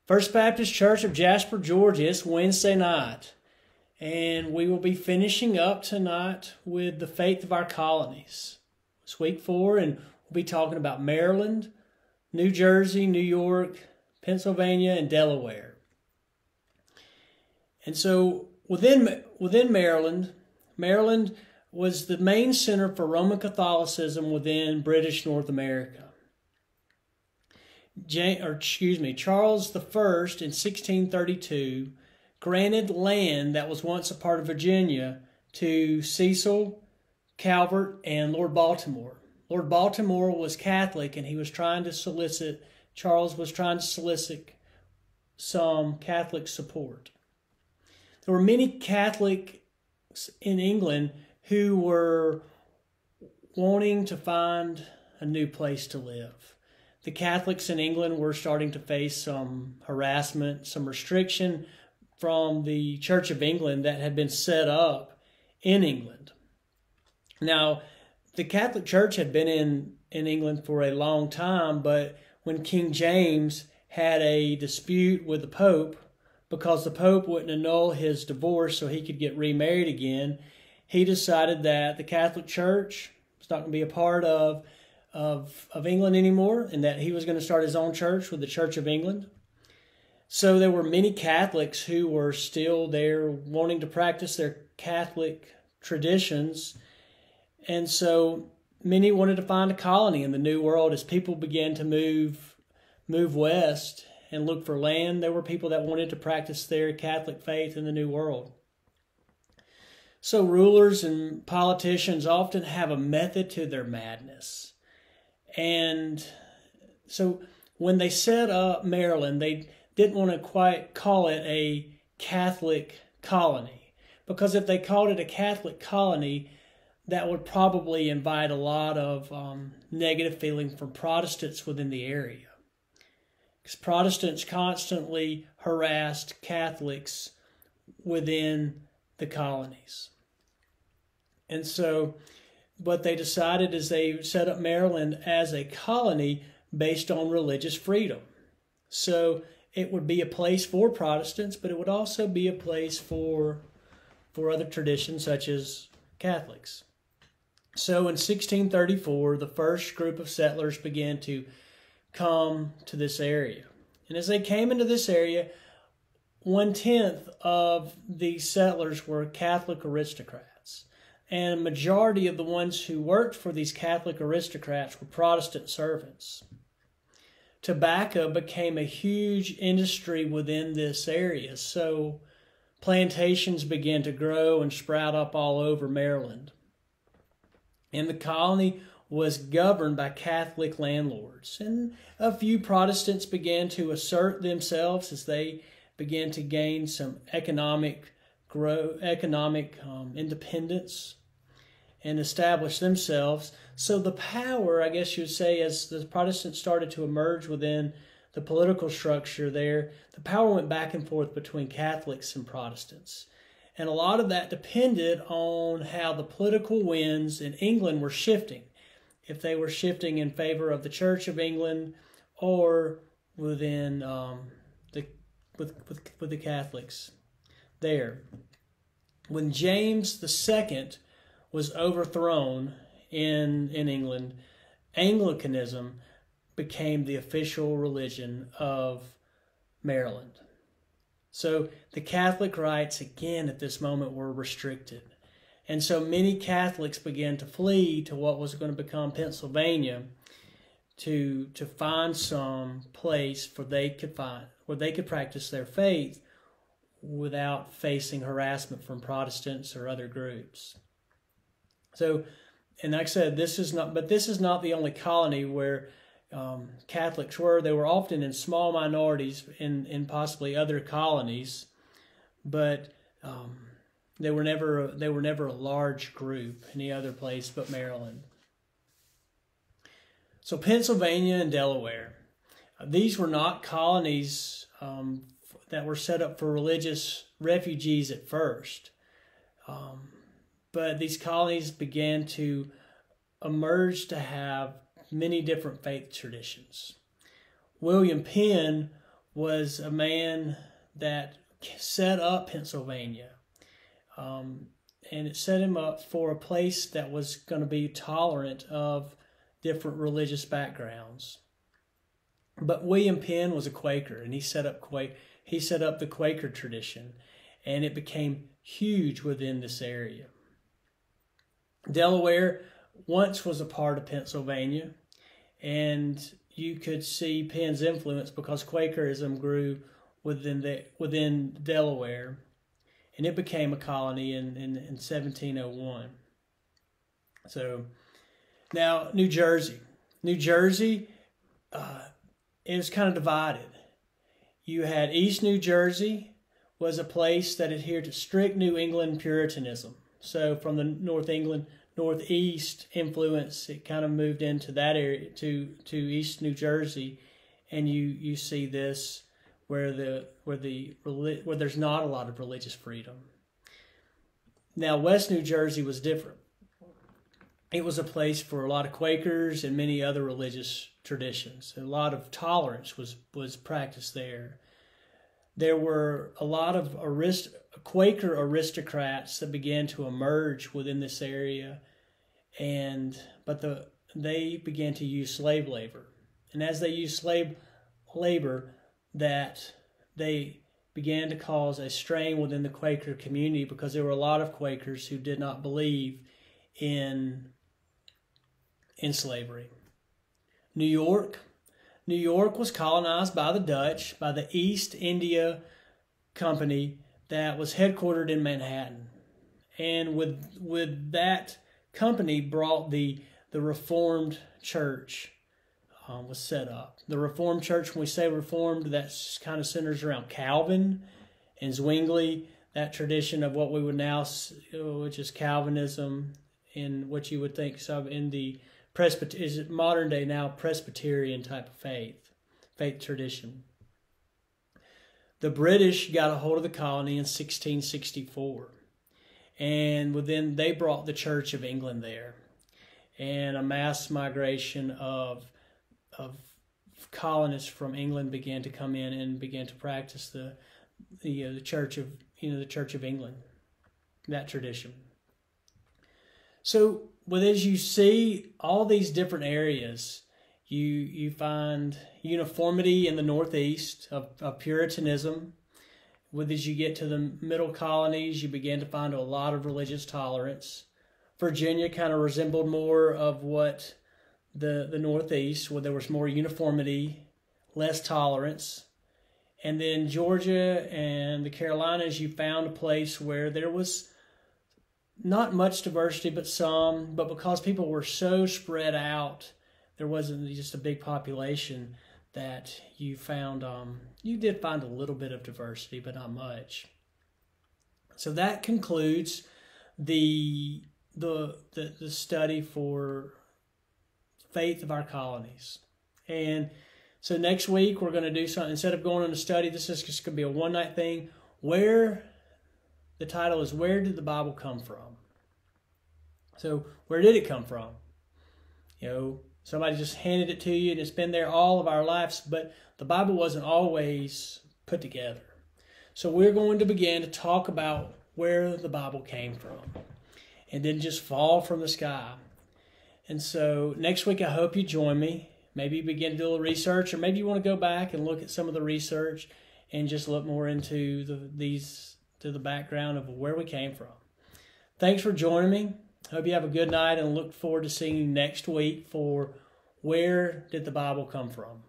First Baptist Church of Jasper, Georgia. It's Wednesday night, and we will be finishing up tonight with the faith of our colonies. It's week 4, and we'll be talking about Maryland, New Jersey, New York, Pennsylvania, and Delaware. And so within Maryland, Maryland was the main center for Roman Catholicism within British North America. Charles I in 1632 granted land that was once a part of Virginia to Cecil, Calvert, and Lord Baltimore. Lord Baltimore was Catholic, and Charles was trying to solicit some Catholic support. There were many Catholics in England who were wanting to find a new place to live. The Catholics in England were starting to face some harassment, some restriction from the Church of England that had been set up in England. Now, the Catholic Church had been in England for a long time, but when King James had a dispute with the Pope, because the Pope wouldn't annul his divorce so he could get remarried again, he decided that the Catholic Church was not going to be a part of England anymore, and that he was going to start his own church with the Church of England. So there were many Catholics who were still there wanting to practice their Catholic traditions, and so many wanted to find a colony in the New World. As people began to move west and look for land, there were people that wanted to practice their Catholic faith in the New World. So rulers and politicians often have a method to their madness. And so when they set up Maryland, they didn't want to quite call it a Catholic colony, because if they called it a Catholic colony, that would probably invite a lot of negative feeling from Protestants within the area, because Protestants constantly harassed Catholics within the colonies. And so what they decided is they set up Maryland as a colony based on religious freedom. So it would be a place for Protestants, but it would also be a place for other traditions such as Catholics. So in 1634, the first group of settlers began to come to this area. And as they came into this area, 1/10 of the settlers were Catholic aristocrats. And a majority of the ones who worked for these Catholic aristocrats were Protestant servants. Tobacco became a huge industry within this area, so plantations began to grow and sprout up all over Maryland. And the colony was governed by Catholic landlords, and a few Protestants began to assert themselves as they began to gain some economic independence and establish themselves. So the power, I guess you would say, as the Protestants started to emerge within the political structure there, the power went back and forth between Catholics and Protestants. And a lot of that depended on how the political winds in England were shifting. If they were shifting in favor of the Church of England or within with the Catholics there. When James II was overthrown in England, Anglicanism became the official religion of Maryland. So the Catholic rights, again, at this moment were restricted. And so many Catholics began to flee to what was going to become Pennsylvania to find some place where they could practice their faith without facing harassment from Protestants or other groups. So, and like I said, this is not the only colony where Catholics were. They were often in small minorities in possibly other colonies, but they were never a large group any other place but Maryland. So Pennsylvania and Delaware, these were not colonies that were set up for religious refugees at first. But these colonies began to emerge to have many different faith traditions. William Penn was a man that set up Pennsylvania. And it set him up for a place that was going to be tolerant of different religious backgrounds. But William Penn was a Quaker, and he set up the Quaker tradition, and it became huge within this area. Delaware once was a part of Pennsylvania, and you could see Penn's influence because Quakerism grew within Delaware, and it became a colony in 1701. So now New Jersey, it was kind of divided. You had East New Jersey was a place that adhered to strict New England Puritanism. So from the Northeast influence, it kind of moved into that area to East New Jersey, and you see this where there's not a lot of religious freedom. Now West New Jersey was different. It was a place for a lot of Quakers and many other religious traditions. A lot of tolerance was practiced there. There were a lot of Quaker aristocrats that began to emerge within this area, but they began to use slave labor. And as they used slave labor, that they began to cause a strain within the Quaker community because there were a lot of Quakers who did not believe in slavery. New York was colonized by the Dutch, by the East India Company that was headquartered in Manhattan. And with that company brought the Reformed Church was set up. The Reformed Church, when we say Reformed, that kind of centers around Calvin and Zwingli, that tradition of what we would now, which is Calvinism, in what you would think of in the modern day now Presbyterian type of faith tradition. The British got a hold of the colony in 1664, and they brought the Church of England there, and a mass migration of colonists from England began to come in and began to practice the Church of England, that tradition. So, as you see all these different areas, you find uniformity in the Northeast of Puritanism. As you get to the middle colonies, you begin to find a lot of religious tolerance. Virginia kind of resembled more of what the Northeast, where there was more uniformity, less tolerance. And then Georgia and the Carolinas, you found a place where there was not much diversity, but because people were so spread out, there wasn't just a big population that you found, you did find a little bit of diversity, but not much. So that concludes the study for faith of our colonies. And so next week we're going to do something, instead of going on a study, this is just going to be a one-night thing, the title is, Where Did the Bible Come From? So, where did it come from? Somebody just handed it to you and it's been there all of our lives, but the Bible wasn't always put together. So we're going to begin to talk about where the Bible came from and didn't just fall from the sky. And so next week I hope you join me. Maybe you begin to do a little research, or maybe you want to go back and look at some of the research and just look more into the background of where we came from. Thanks for joining me. Hope you have a good night, and look forward to seeing you next week for Where Did the Bible Come From?